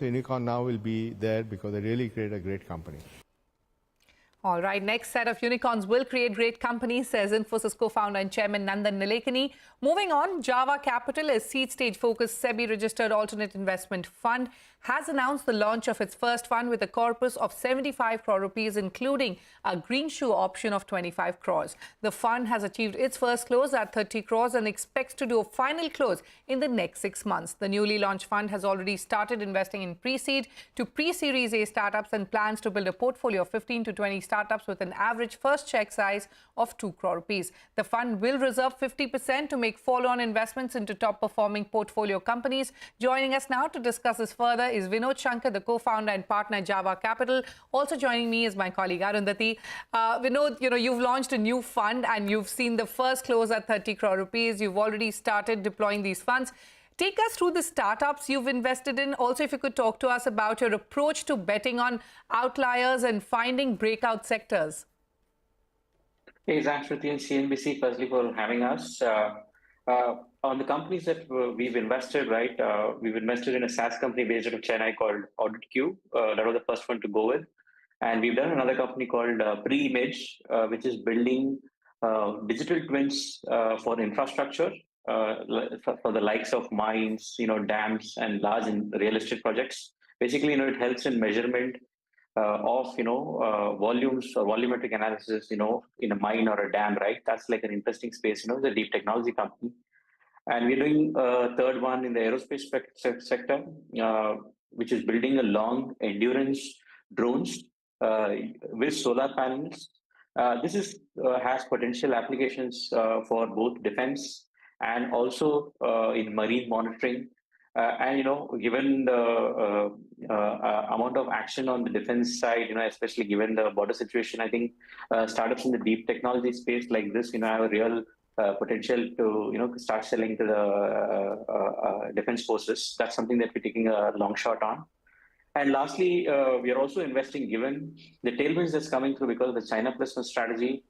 The unicorn now will be there because they really create a great company. All right, next set of unicorns will create great companies, says Infosys co-founder and chairman Nandan Nilekani. Moving on, JavaCapital, a seed-stage-focused SEBI-registered alternate investment fund, has announced the launch of its first fund with a corpus of 75 crore rupees, including a greenshoe option of 25 crores. The fund has achieved its first close at 30 crores and expects to do a final close in the next 6 months. The newly launched fund has already started investing in pre-seed to pre-series A startups and plans to build a portfolio of 15 to 20 startups with an average first check size of 2 crore rupees. The fund will reserve 50% to make follow-on investments into top-performing portfolio companies. Joining us now to discuss this further is Vinod Shankar, the co-founder and partner at JavaCapital. Also joining me is my colleague Arundathi. Vinod, you've launched a new fund and you've seen the first close at 30 crore rupees. You've already started deploying these funds. Take us through the startups you've invested in. Also, if you could talk to us about your approach to betting on outliers and finding breakout sectors. Hey, thanks, Shruti and CNBC, firstly, for having us. On the companies that we've invested, right, we've invested in a SaaS company based out of Chennai called AuditQ. That was the first one to go with. And we've done another company called Pre-Image, which is building digital twins for infrastructure, for the likes of mines, dams and large real estate projects. Basically, it helps in measurement of volumes or volumetric analysis, in a mine or a dam, right? That's like an interesting space. It's a deep technology company. And we're doing a third one in the aerospace sector, which is building a long endurance drones with solar panels. This has potential applications for both defense and also in marine monitoring. And given the amount of action on the defense side, especially given the border situation, I think startups in the deep technology space like this, have a real potential to start selling to the defense forces. That's something that we're taking a long shot on. And lastly, we are also investing, given the tailwinds that's coming through because of the China Plus One strategy,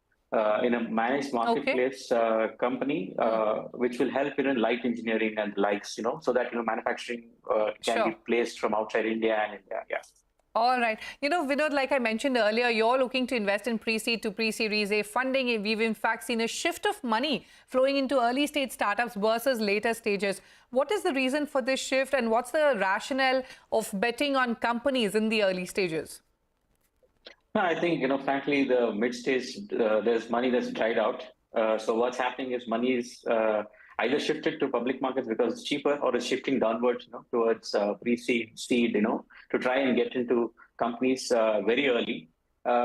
in a managed marketplace company, which will help in light engineering and the likes, so that manufacturing can be placed from outside India and India. Yeah. All right. Vinod, like I mentioned earlier, you're looking to invest in pre-seed to pre-series A funding. We've in fact seen a shift of money flowing into early stage startups versus later stages. What is the reason for this shift and what's the rationale of betting on companies in the early stages? No, I think, frankly, the mid-stage, there's money that's dried out. So what's happening is money is either shifted to public markets because it's cheaper, or is shifting downwards, towards pre-seed, seed, to try and get into companies very early,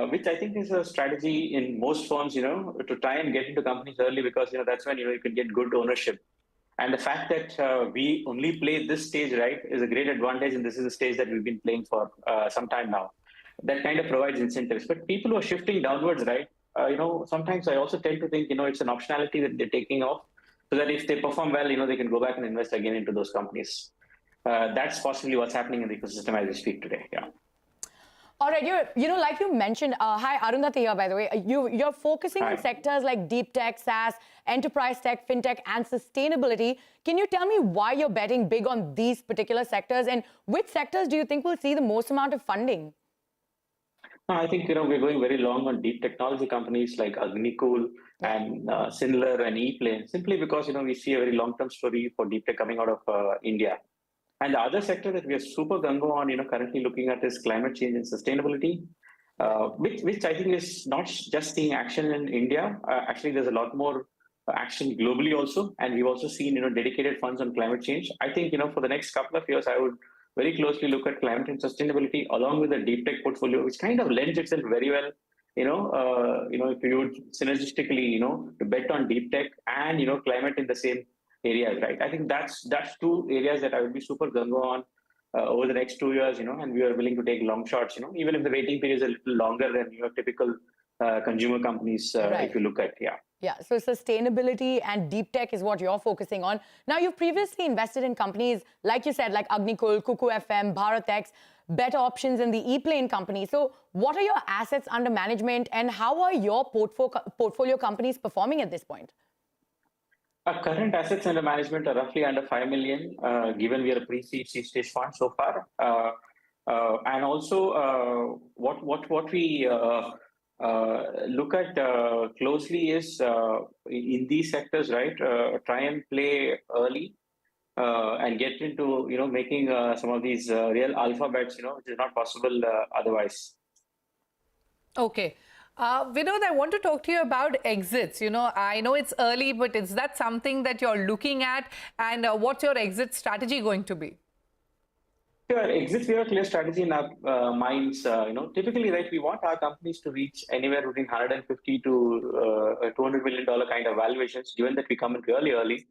which I think is a strategy in most firms, to try and get into companies early because, that's when, you can get good ownership. And the fact that we only play this stage, right, is a great advantage. And this is a stage that we've been playing for some time now. That kind of provides incentives. But people who are shifting downwards, right, sometimes I also tend to think, it's an optionality that they're taking off so that if they perform well, they can go back and invest again into those companies. That's possibly what's happening in the ecosystem as we speak today. Yeah. All right, like you mentioned, hi, Arundathi here, by the way. You're focusing on sectors like deep tech, SaaS, enterprise tech, fintech, and sustainability. Can you tell me why you're betting big on these particular sectors, and which sectors do you think will see the most amount of funding? I think, we're going very long on deep technology companies like Agnikul and Sinler and ePlane, simply because, we see a very long-term story for deep tech coming out of India. And the other sector that we are super gung-ho on, currently looking at is climate change and sustainability, which I think is not just seeing action in India. Actually, there's a lot more action globally also. And we've also seen, dedicated funds on climate change. I think, for the next couple of years, I would very closely look at climate and sustainability along with the deep tech portfolio, which kind of lends itself very well, if you would synergistically, to bet on deep tech and, climate in the same areas, right? I think that's two areas that I would be super gung-ho on over the next 2 years, and we are willing to take long shots, even if the waiting period is a little longer than typical consumer companies, if you look at, Yeah, so sustainability and deep tech is what you're focusing on. Now, you've previously invested in companies, like you said, like Agnikul, Kuku FM, BharatX, Better Options, and the ePlane company. So what are your assets under management and how are your portfolio companies performing at this point? Our current assets under management are roughly under 5 million, given we are a pre-seed seed stage fund so far. And also, what we look at closely is in these sectors, right? Try and play early and get into making some of these real alpha bets, which is not possible otherwise. Okay. Vinod, I want to talk to you about exits. I know it's early, but is that something that you're looking at? And what's your exit strategy going to be? Sure, exits, we have a clear strategy in our minds. Typically, right, we want our companies to reach anywhere between 150 to $200 million kind of valuations, given that we come in really early.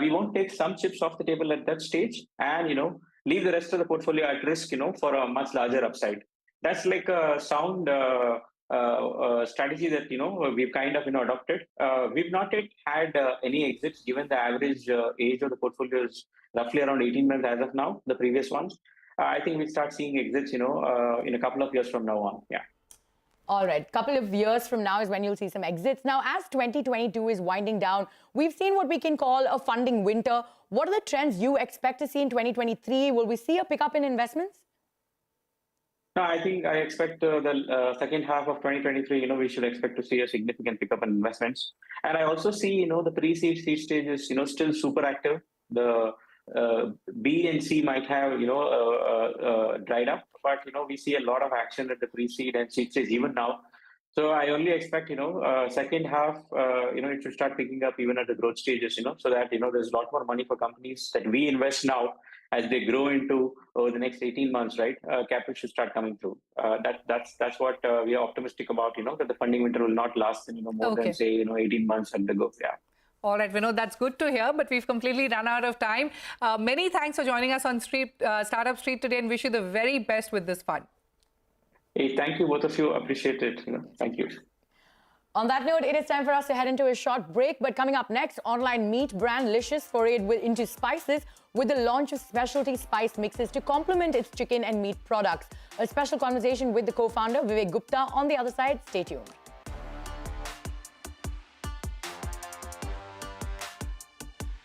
We won't take some chips off the table at that stage and, leave the rest of the portfolio at risk, for a much larger upside. That's like a sound strategy that, we've kind of, adopted. We've not yet had any exits, given the average age of the portfolio is roughly around 18 months as of now, the previous ones. I think we'll start seeing exits, in a couple of years from now on. Yeah. All right, couple of years from now is when you'll see some exits. Now, as 2022 is winding down, we've seen what we can call a funding winter. What are the trends you expect to see in 2023? Will we see a pickup in investments? No, I expect the second half of 2023, we should expect to see a significant pickup in investments. And I also see, the pre-seed seed stages, still super active. The B and C might have, dried up, but, we see a lot of action at the pre-seed and seed stage even now. So I only expect, second half, it should start picking up even at the growth stages, so that, there's a lot more money for companies that we invest now as they grow into over the next 18 months, right? Capital should start coming through. That's what we are optimistic about, that the funding winter will not last, more than say, 18 months at the go. Yeah. All right, Vinod, that's good to hear, but we've completely run out of time. Many thanks for joining us on Startup Street today, and wish you the very best with this fund. Hey, thank you, both of you. Appreciate it. Thank you. On that note, it is time for us to head into a short break. But coming up next, online meat brand Licious forayed into spices with the launch of specialty spice mixes to complement its chicken and meat products. A special conversation with the co-founder, Vivek Gupta. On the other side, stay tuned.